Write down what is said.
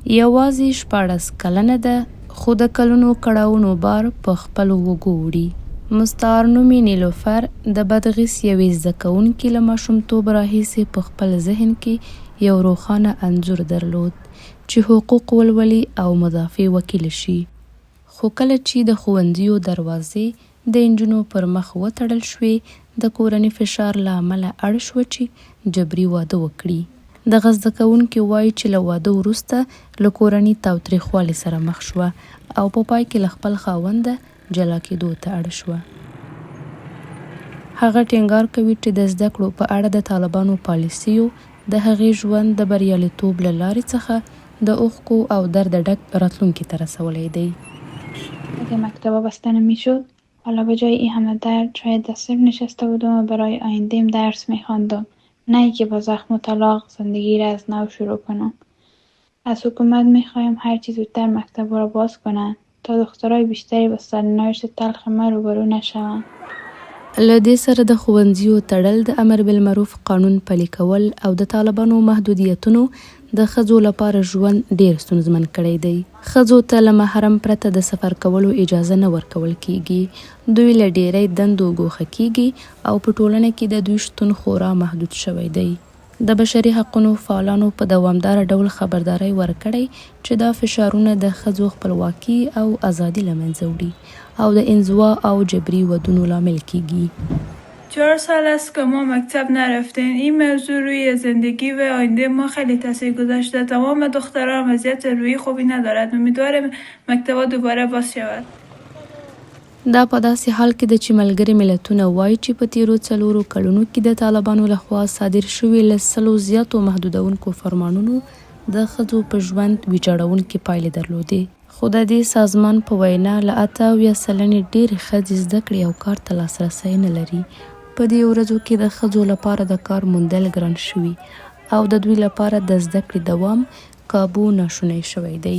یوازې 14 کلنه ده، خو د کلونو کړاوونو بار په خپلو اوږو وړي. مستعار نومي نیلوفر د بادغیس یوې زده کوونکې له ماشومتوب راهیسې په خپل ذهن کې یو روښانه انځور درلود چې حقوق ولولي او مدافع وکیل شي. خو کله چې د ښوونځیو دروازې د نجونو پر مخ وتړل شوې، د کورني فشار له امله اړ شوه چې جبري واده وکړي. دغه زده کوونکې وایي چې له واده وروسته له کورني تاوتریخوالي سره مخ شوه او په پای کې له خپل خاونده جلا کېدو ته اړ شوه. هغه ټینګار کوي چې د زده کړو په اړه د طالبانو پالیسیو د هغې ژوند د بریالیتوب له لارې څخه د اوښکو او درد ډک راتلونکي ته رسولی دی. اگه مکتبا بسته نمیشد، حالا به جای این همه درد شاید در صفر نشسته بودم و برای آینده‌ام درس می‌خواندم، نه اینکه با زخم و طلاق زندگی را از نو شروع کنم. از حکومت می‌خوایم هر چی زودتر مکتبا را باز کنند تا دخترای بیشتری با سرنوشت تلخ ما روبرو نشوند. له دې سره د ښوونځیو تړل، د امر بالمعروف قانون پلي کول او د طالبانو محدودیتونو د ښځو لپاره ژوند ډیر ستونزمن کړی دی. ښځو ته له محرم پرته د سفر کولو اجازه نه ورکول کیږي. دوی له ډیری دندو ګوښه کیږي او په ټولنه کې د دوی شتون خورا محدود شوی دی. د بشري حقونو فعالانو په دوامداره ډول خبرداری ورکړی چې دا فشارونه د ښځو خپلواکي او ازادي له منځه وړي او د انزوا او جبري ودونو لامل کیږي. 4 سال است که ما مکتب نرفتیم. این موضوع روی زندگی و آینده ما خیلی تاثیر گذاشته. تمام دختران وضعیت روحی خوبی ندارد. امیدوارم مکتبا دوباره باز شود. دا په داسې حال کې ده چې ملګري ملتونه وایي چې په تیرو 4 کلونو کې د طالبانو لخوا صادر شوي له 100 زیاتو محدودونکو فرمانونو د ښځو په ژوند ویجاړونکې پایلې درلودې. خو د دې سازمان په وینا له 88 سلنې ډېرې ښځې زده کړې او کار ته لاسرسی نه لري. په دې ورځو کې د ښځو لپاره د کار موندل ګران شوي او د دوی لپاره د زده کړې دوام کابو ناشونی شوی دی.